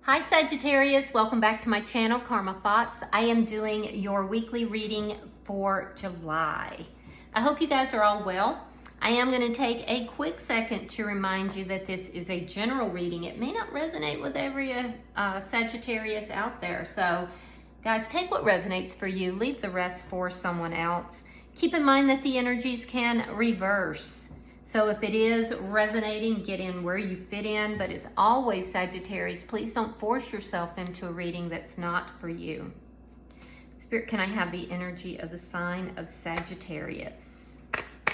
Hi Sagittarius, welcome back to my channel, Karma Fox. I am doing your weekly reading for July. I hope you guys are all well. I am going to take a quick second to remind you that this is a general reading. It may not resonate with every Sagittarius out there. So guys, take what resonates for you, leave the rest for someone else. Keep in mind that the energies can reverse. So if it is resonating, get in where you fit in, but it's always Sagittarius. Please don't force yourself into a reading that's not for you. Spirit, can I have the energy of the sign of Sagittarius?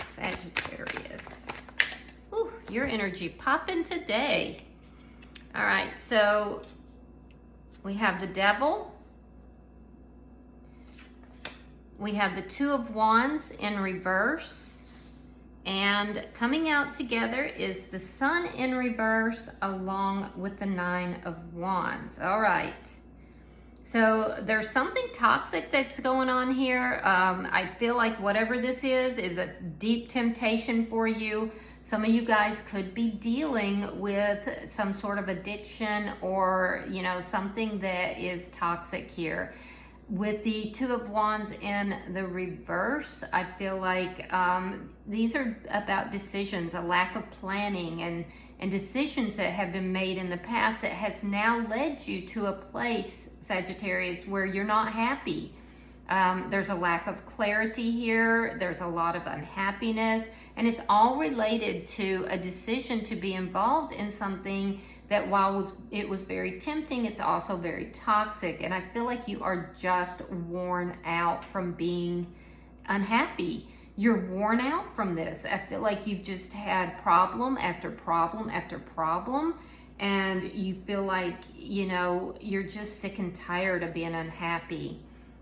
Sagittarius. Ooh, your energy popping today. All right, so we have the Devil. We have the Two of Wands in reverse. And coming out together is the Sun in reverse along with the Nine of Wands. All right. So there's something toxic that's going on here. I feel like whatever this is a deep temptation for you. Some of you guys could be dealing with some sort of addiction or, you know, something that is toxic here. With the Two of Wands in the reverse, I feel like these are about decisions, a lack of planning and decisions that have been made in the past that has now led you to a place, Sagittarius, where you're not happy. There's a lack of clarity here. There's a lot of unhappiness, and it's all related to a decision to be involved in something that while it was very tempting, it's also very toxic. And I feel like you are just worn out from being unhappy. You're worn out from this. I feel like you've just had problem after problem after problem. And you feel like, you know, you're just sick and tired of being unhappy.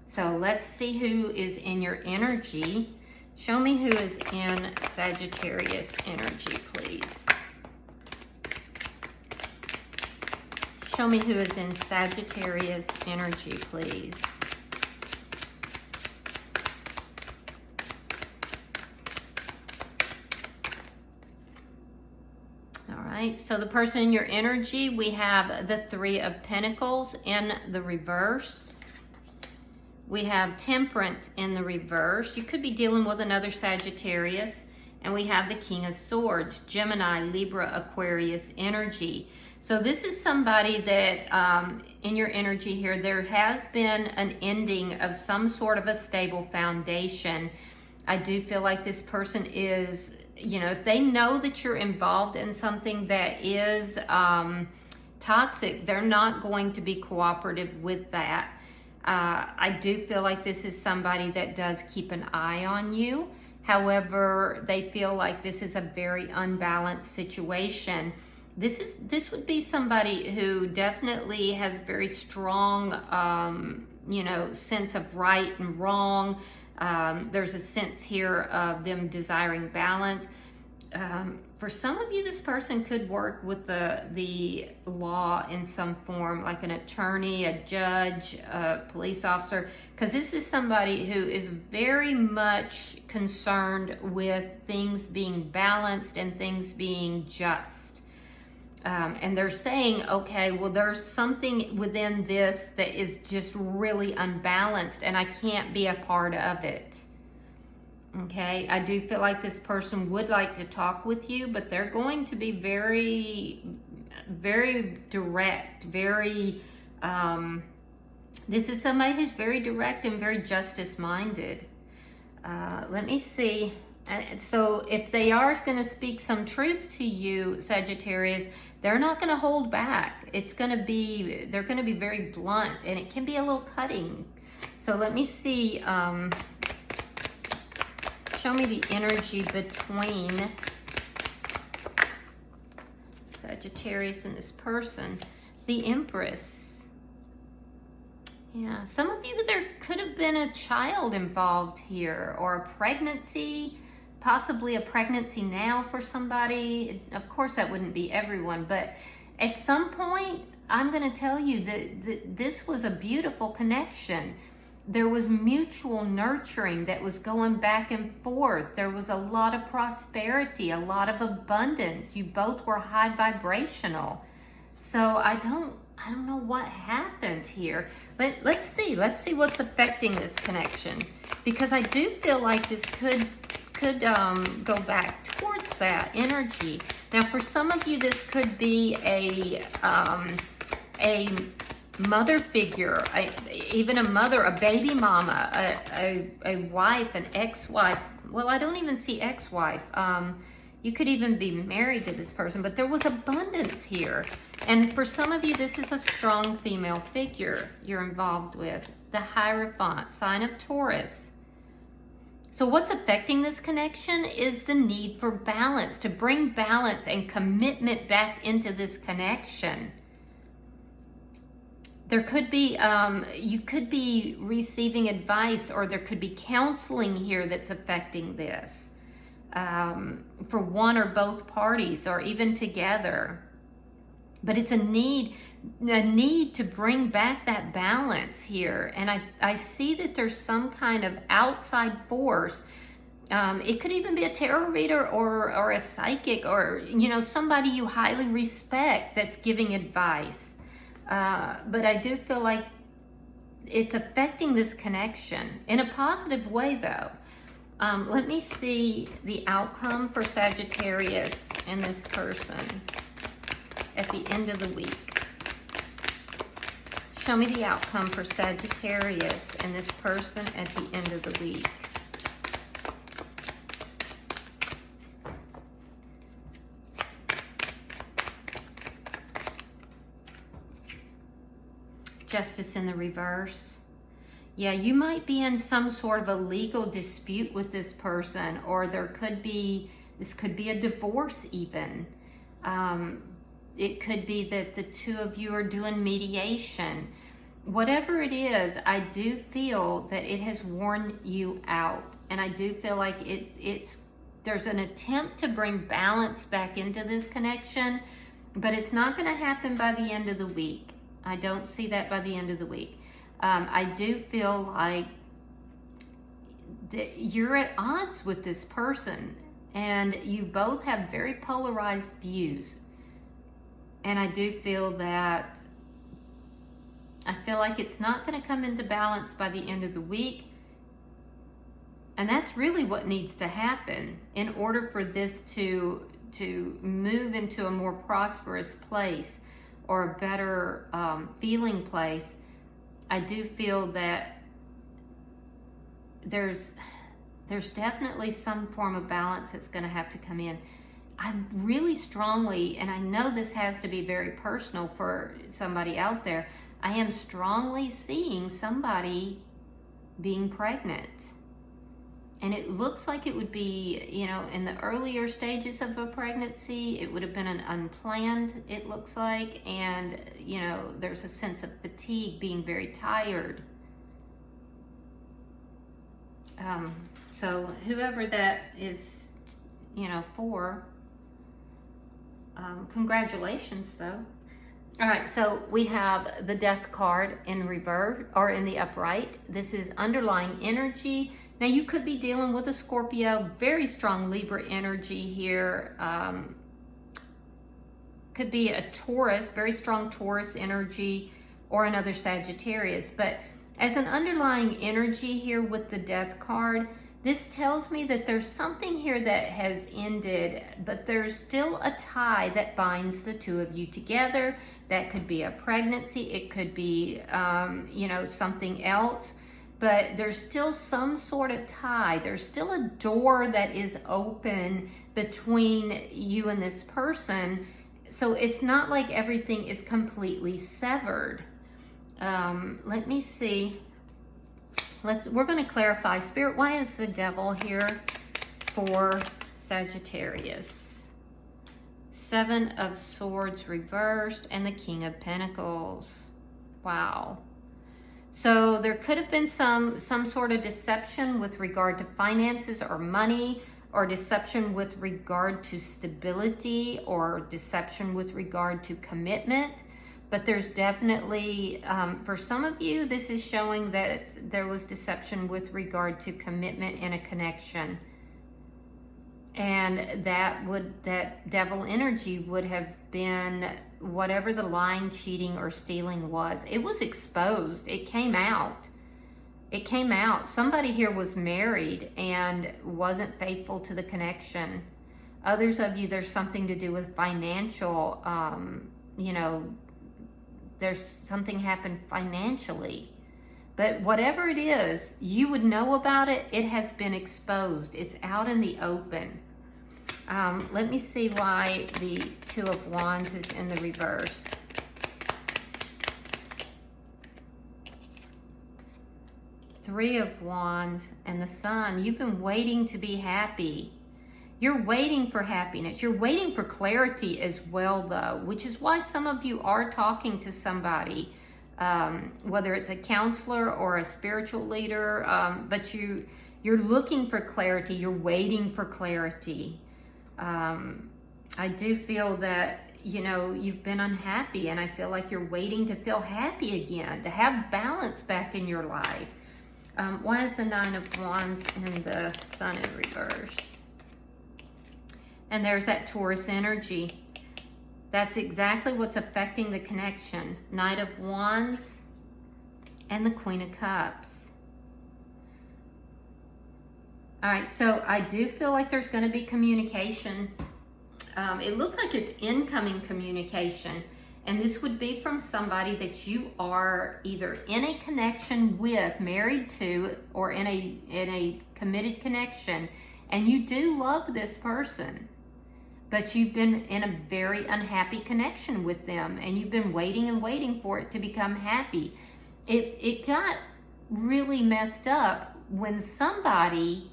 So let's see who is in your energy. Show me who is in Sagittarius energy, please. Show me who is in Sagittarius energy, please. All right, so the person in your energy, we have the Three of Pentacles in the reverse. We have Temperance in the reverse. You could be dealing with another Sagittarius. And we have the King of Swords, Gemini, Libra, Aquarius energy. So this is somebody that in your energy here, there has been an ending of some sort of a stable foundation. I do feel like this person is, you know, if they know that you're involved in something that is toxic, they're not going to be cooperative with that. I do feel like this is somebody that does keep an eye on you. However, they feel like this is a very unbalanced situation. This would be somebody who definitely has very strong, you know, sense of right and wrong. There's a sense here of them desiring balance. For some of you, this person could work with the law in some form, like an attorney, a judge, a police officer, because this is somebody who is very much concerned with things being balanced and things being just. And they're saying, okay, well, there's something within this that is just really unbalanced and I can't be a part of it. Okay, I do feel like this person would like to talk with you, but they're going to be very, very direct, very, this is somebody who's very direct and very justice-minded. Let me see. So if they are going to speak some truth to you, Sagittarius, they're not going to hold back. It's going to be, they're going to be very blunt, and it can be a little cutting. So let me see. Show me the energy between Sagittarius and this person. The Empress. Yeah, some of you, there could have been a child involved here, or a pregnancy, possibly a pregnancy now for somebody. Of course, that wouldn't be everyone, but at some point, I'm going to tell you that this was a beautiful connection. There was mutual nurturing that was going back and forth. There was a lot of prosperity, a lot of abundance. You both were high vibrational. So I I don't know what happened here. Let's see what's affecting this connection, because I do feel like this could go back towards that energy. Now, for some of you, this could be a mother figure, even a mother, a baby mama, a wife, an ex-wife. Well, I don't even see ex-wife. You could even be married to this person, but there was abundance here. And for some of you, this is a strong female figure you're involved with. The Hierophant, sign of Taurus. So what's affecting this connection is the need for balance, to bring balance and commitment back into this connection. There could be, you could be receiving advice, or there could be counseling here that's affecting this for one or both parties, or even together. But it's a need to bring back that balance here. And I see that there's some kind of outside force. It could even be a tarot reader or a psychic, or, you know, somebody you highly respect that's giving advice. But I do feel like it's affecting this connection in a positive way, though. Let me see the outcome for Sagittarius and this person at the end of the week. Show me the outcome for Sagittarius and this person at the end of the week. Justice in the reverse. Yeah, you might be in some sort of a legal dispute with this person, or this could be a divorce even. It could be that the two of you are doing mediation. Whatever it is, I do feel that it has worn you out. And I do feel like there's an attempt to bring balance back into this connection, but it's not going to happen by the end of the week. I don't see that by the end of the week. I do feel like that you're at odds with this person, and you both have very polarized views. And I do feel like it's not going to come into balance by the end of the week. And that's really what needs to happen in order for this to move into a more prosperous place, or a better feeling place. I do feel that there's definitely some form of balance that's going to have to come in. I'm really strongly, and I know this has to be very personal for somebody out there, I am strongly seeing somebody being pregnant. And it looks like it would be, you know, in the earlier stages of a pregnancy. It would have been an unplanned, it looks like. And, you know, there's a sense of fatigue, being very tired. So whoever that is, you know, for, congratulations though. All right, so we have the Death card in reverse, or in the upright. This is underlying energy. Now, you could be dealing with a Scorpio, very strong Libra energy here. Could be a Taurus, very strong Taurus energy, or another Sagittarius. But as an underlying energy here with the Death card, this tells me that there's something here that has ended, but there's still a tie that binds the two of you together. That could be a pregnancy. It could be, you know, something else. But there's still some sort of tie. There's still a door that is open between you and this person. So it's not like everything is completely severed. Let me see. We're going to clarify. Spirit, why is the Devil here for Sagittarius? Seven of Swords reversed and the King of Pentacles. Wow. So there could have been some sort of deception with regard to finances or money, or deception with regard to stability, or deception with regard to commitment. But there's definitely, for some of you, this is showing that there was deception with regard to commitment in a connection. And that devil energy would have been whatever the lying, cheating, or stealing was. It was exposed. It came out. It came out. Somebody here was married and wasn't faithful to the connection. Others of you, there's something to do with financial, you know, there's something happened financially. But whatever it is, you would know about it. It has been exposed. It's out in the open. Let me see why the Two of Wands is in the reverse. Three of Wands and the Sun. You've been waiting to be happy. You're waiting for happiness. You're waiting for clarity as well, though, which is why some of you are talking to somebody, whether it's a counselor or a spiritual leader, but you're looking for clarity. You're waiting for clarity. I do feel that, you know, you've been unhappy, and I feel like you're waiting to feel happy again, to have balance back in your life. Why is the Nine of Wands and the Sun in reverse? And there's that Taurus energy. That's exactly what's affecting the connection. Knight of Wands and the Queen of Cups. All right, so I do feel like there's going to be communication. It looks like it's incoming communication. And this would be from somebody that you are either in a connection with, married to, or in a committed connection. And you do love this person, but you've been in a very unhappy connection with them, and you've been waiting and waiting for it to become happy. It got really messed up when somebody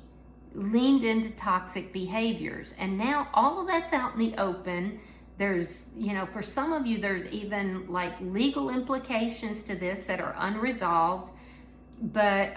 leaned into toxic behaviors, and now all of that's out in the open. There's, you know, for some of you, there's even like legal implications to this that are unresolved. But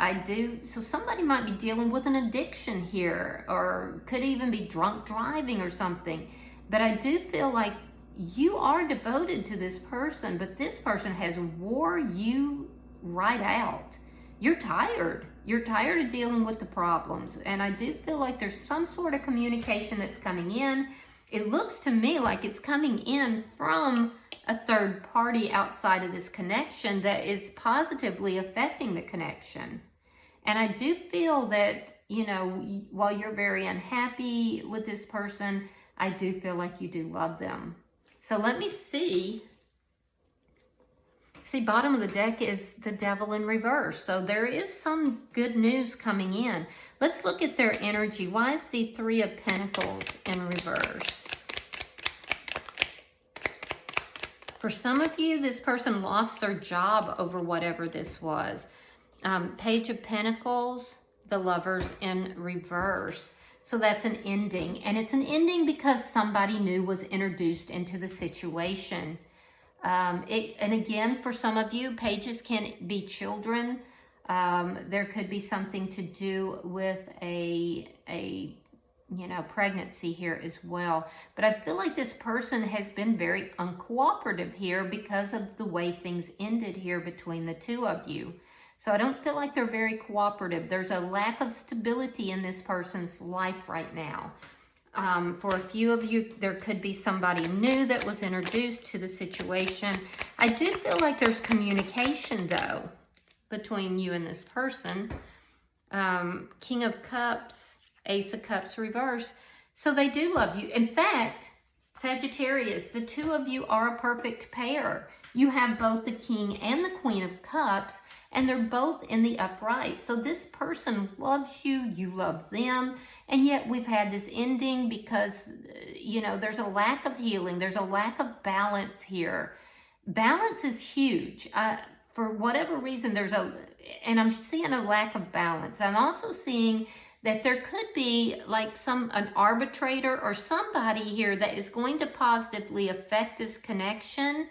so somebody might be dealing with an addiction here, or could even be drunk driving or something. But I do feel like you are devoted to this person, but this person has wore you right out. You're tired. You're tired of dealing with the problems. And I do feel like there's some sort of communication that's coming in. It looks to me like it's coming in from a third party outside of this connection that is positively affecting the connection. And I do feel that, you know, while you're very unhappy with this person, I do feel like you do love them. So let me see. See, bottom of the deck is the Devil in reverse. So there is some good news coming in. Let's look at their energy. Why is the Three of Pentacles in reverse? For some of you, this person lost their job over whatever this was. Page of Pentacles, the Lovers in reverse. So that's an ending. And it's an ending because somebody new was introduced into the situation. And again, for some of you, pages can be children. There could be something to do with a pregnancy here as well. But I feel like this person has been very uncooperative here because of the way things ended here between the two of you. So I don't feel like they're very cooperative. There's a lack of stability in this person's life right now. For a few of you, there could be somebody new that was introduced to the situation. I do feel like there's communication, though, between you and this person. King of Cups, Ace of Cups reverse. So they do love you. In fact, Sagittarius, the two of you are a perfect pair. You have both the King and the Queen of Cups, and they're both in the upright. So this person loves you, you love them, and yet we've had this ending because, there's a lack of healing. There's a lack of balance here. Balance is huge. For whatever reason, and I'm seeing a lack of balance. I'm also seeing that there could be like an arbitrator or somebody here that is going to positively affect this connection.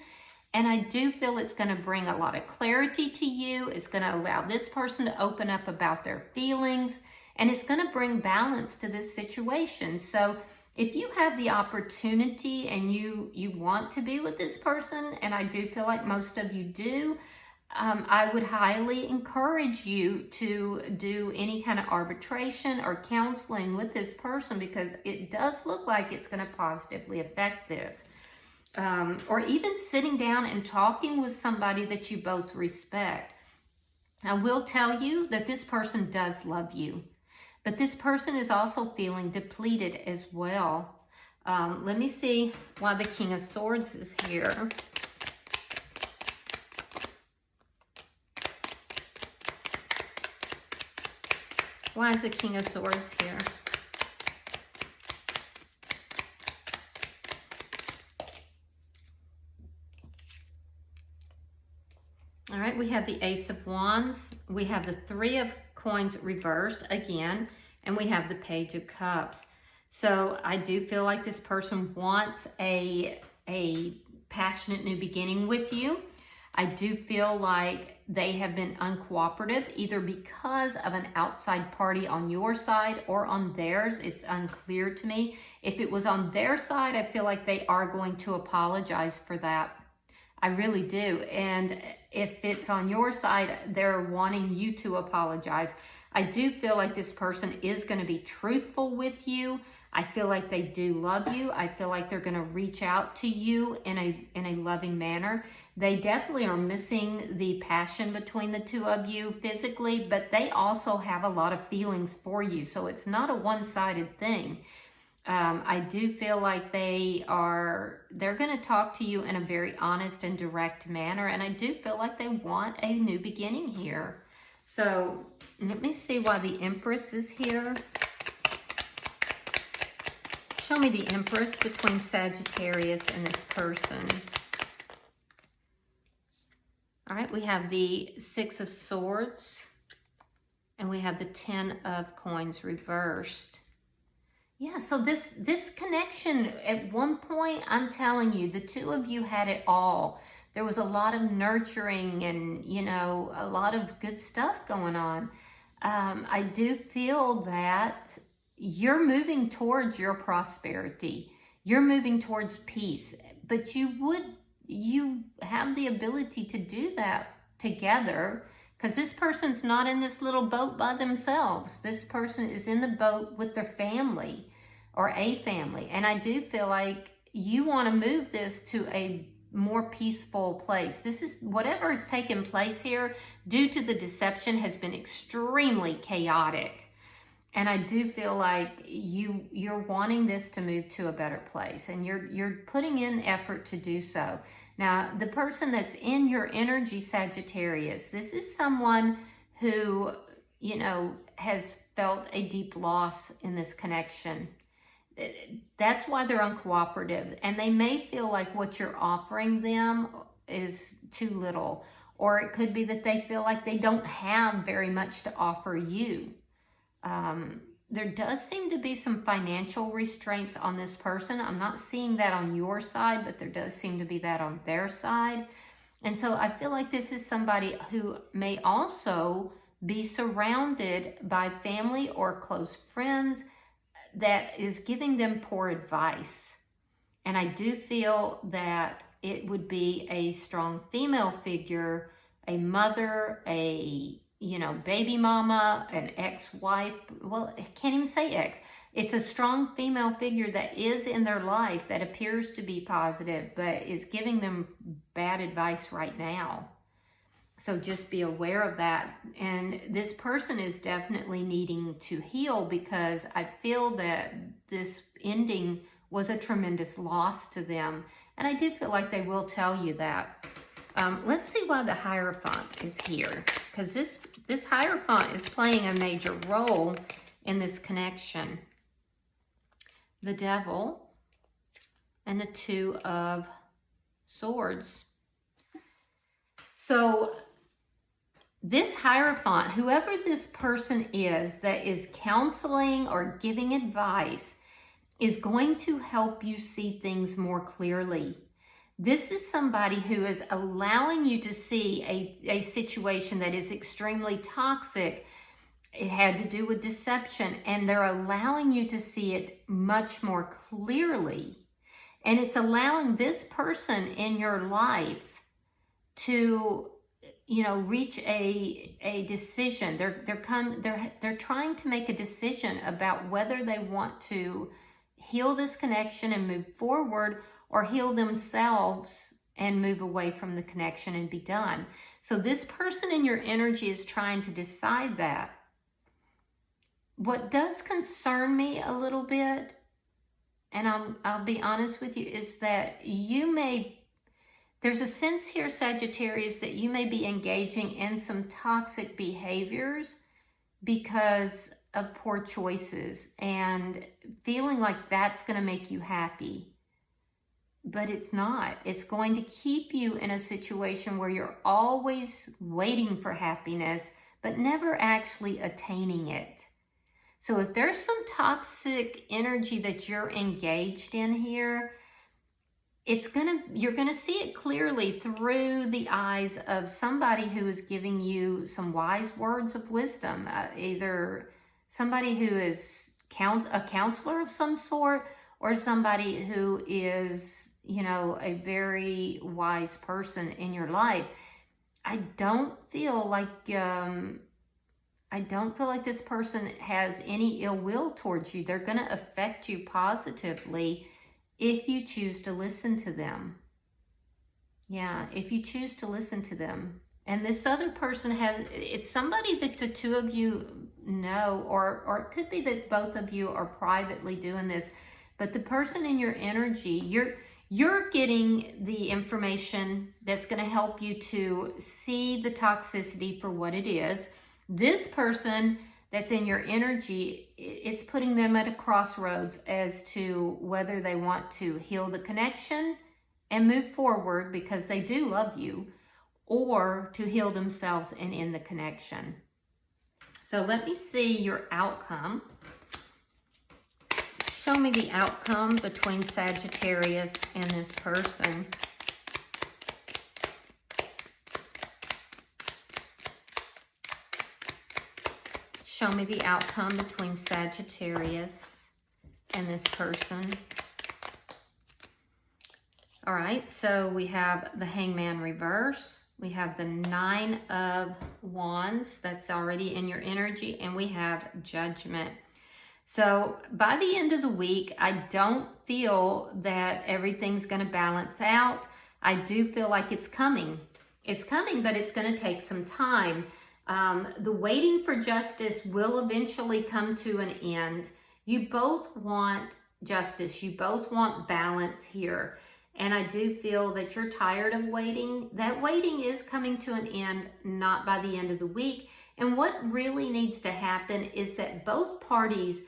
And I do feel it's going to bring a lot of clarity to you. It's going to allow this person to open up about their feelings. And it's going to bring balance to this situation. So if you have the opportunity and you want to be with this person, and I do feel like most of you do, I would highly encourage you to do any kind of arbitration or counseling with this person, because it does look like it's going to positively affect this. Or even sitting down and talking with somebody that you both respect. I will tell you that this person does love you, but this person is also feeling depleted as well. Let me see why the King of Swords is here. Why is the King of Swords here? All right, we have the Ace of Wands. We have the Three of Coins reversed again, and we have the Page of Cups. So I do feel like this person wants a passionate new beginning with you. I do feel like they have been uncooperative, either because of an outside party on your side or on theirs. It's unclear to me. If it was on their side, I feel like they are going to apologize for that. I really do. And if it's on your side, they're wanting you to apologize. I do feel like this person is going to be truthful with you. I feel like they do love you. I feel like they're going to reach out to you in a loving manner. They definitely are missing the passion between the two of you physically, but they also have a lot of feelings for you. So it's not a one-sided thing. I do feel like they're going to talk to you in a very honest and direct manner. And I do feel like they want a new beginning here. So let me see why the Empress is here. Show me the Empress between Sagittarius and this person. All right, we have the Six of Swords, and we have the Ten of Coins reversed. Yeah, so this connection, at one point, I'm telling you, the two of you had it all. There was a lot of nurturing and, you know, a lot of good stuff going on. I do feel that you're moving towards your prosperity. You're moving towards peace, but you have the ability to do that together, because this person's not in this little boat by themselves. This person is in the boat with their family or a family. And I do feel like you want to move this to a more peaceful place. This is whatever has taken place here due to the deception has been extremely chaotic. And I do feel like you're wanting this to move to a better place, and you're putting in effort to do so. Now, the person that's in your energy, Sagittarius, this is someone who, you know, has felt a deep loss in this connection. That's why they're uncooperative, and they may feel like what you're offering them is too little, or it could be that they feel like they don't have very much to offer you. There does seem to be some financial restraints on this person. I'm not seeing that on your side, but there does seem to be that on their side. And so I feel like this is somebody who may also be surrounded by family or close friends that is giving them poor advice. And I do feel that it would be a strong female figure, a mother, a baby mama, an ex-wife. Well, I can't even say ex. It's a strong female figure that is in their life that appears to be positive, but is giving them bad advice right now. So just be aware of that. And this person is definitely needing to heal, because I feel that this ending was a tremendous loss to them. And I do feel like they will tell you that. Let's see why the Hierophant is here, because this Hierophant is playing a major role in this connection. The Devil and the Two of Swords. So this Hierophant, whoever this person is that is counseling or giving advice, is going to help you see things more clearly. This is somebody who is allowing you to see a situation that is extremely toxic. It had to do with deception, and they're allowing you to see it much more clearly. And it's allowing this person in your life to you know, reach a decision. They're trying to make a decision about whether they want to heal this connection and move forward, or heal themselves and move away from the connection and be done. So this person in your energy is trying to decide that. What does concern me a little bit, and I'll be honest with you, is that there's a sense here, Sagittarius, that you may be engaging in some toxic behaviors because of poor choices and feeling like that's going to make you happy. But it's not. It's going to keep you in a situation where you're always waiting for happiness, but never actually attaining it. So if there's some toxic energy that you're engaged in here, you're gonna see it clearly through the eyes of somebody who is giving you some wise words of wisdom, either somebody who is a counselor of some sort, or somebody who is, you know, a very wise person in your life. I don't feel like this person has any ill will towards you. They're going to affect you positively if you choose to listen to them. Yeah, if you choose to listen to them. And this other person it's somebody that the two of you know, or it could be that both of you are privately doing this. But the person in your energy, you're getting the information that's going to help you to see the toxicity for what it is. This person that's in your energy, it's putting them at a crossroads as to whether they want to heal the connection and move forward because they do love you, or to heal themselves and end the connection. So let me see your outcome. Show me the outcome between Sagittarius and this person. Show me the outcome between Sagittarius and this person. All right, so we have the Hangman reverse. We have the Nine of Wands that's already in your energy, and we have Judgment. So by the end of the week, I don't feel that everything's going to balance out. I do feel like it's coming. It's coming, but it's going to take some time. The waiting for justice will eventually come to an end. You both want justice. You both want balance here. And I do feel that you're tired of waiting. That waiting is coming to an end, not by the end of the week. And what really needs to happen is that both parties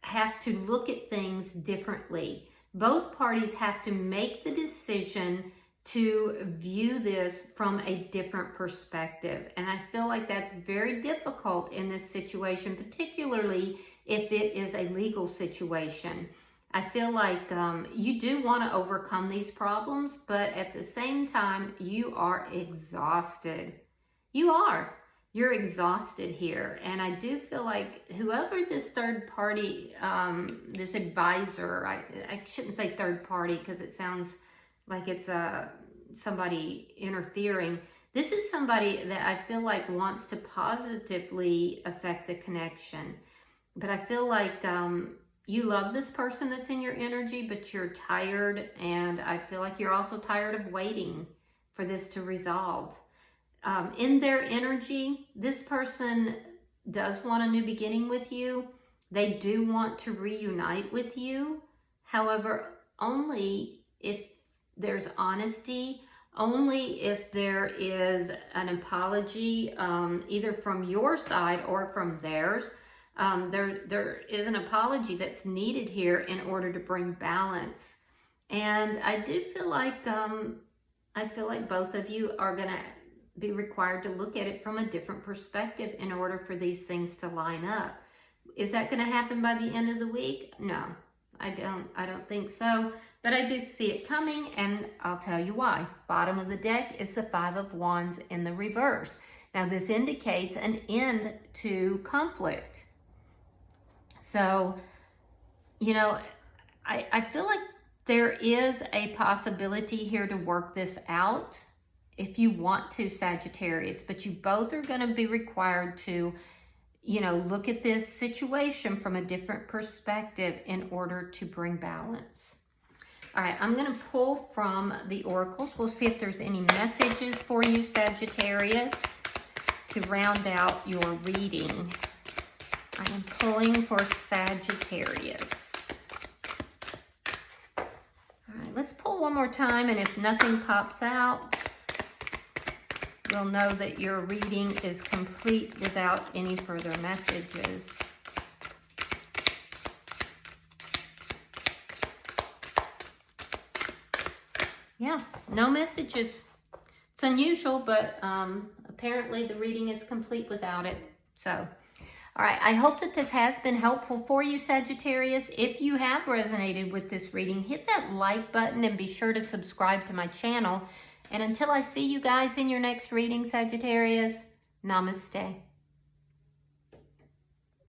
have to look at things differently. Both parties have to make the decision to view this from a different perspective. And I feel like that's very difficult in this situation, particularly if it is a legal situation. I feel like you do want to overcome these problems, but at the same time, you are exhausted. You're exhausted here. And I do feel like whoever this third party, this advisor, I shouldn't say third party because it sounds like it's somebody interfering. This is somebody that I feel like wants to positively affect the connection. But I feel like you love this person that's in your energy, but you're tired. And I feel like you're also tired of waiting for this to resolve. In their energy, this person does want a new beginning with you. They do want to reunite with you. However, only if there's honesty, only if there is an apology, either from your side or from theirs. There is an apology that's needed here in order to bring balance. And I do feel like both of you are going to be required to look at it from a different perspective in order for these things to line up. Is that going to happen by the end of the week? No, I don't think so. But I do see it coming, and I'll tell you why. Bottom of the deck is the Five of Wands in the reverse. Now, this indicates an end to conflict. So, you know, I feel like there is a possibility here to work this out if you want to, Sagittarius, but you both are going to be required to, you know, look at this situation from a different perspective in order to bring balance. All right, I'm going to pull from the oracles. We'll see if there's any messages for you, Sagittarius, to round out your reading. I am pulling for Sagittarius. All right, let's pull one more time, and if nothing pops out, we'll know that your reading is complete without any further messages. Yeah, no messages. It's unusual, but apparently the reading is complete without it. So, all right, I hope that this has been helpful for you, Sagittarius. If you have resonated with this reading, hit that like button and be sure to subscribe to my channel. And until I see you guys in your next reading, Sagittarius, namaste.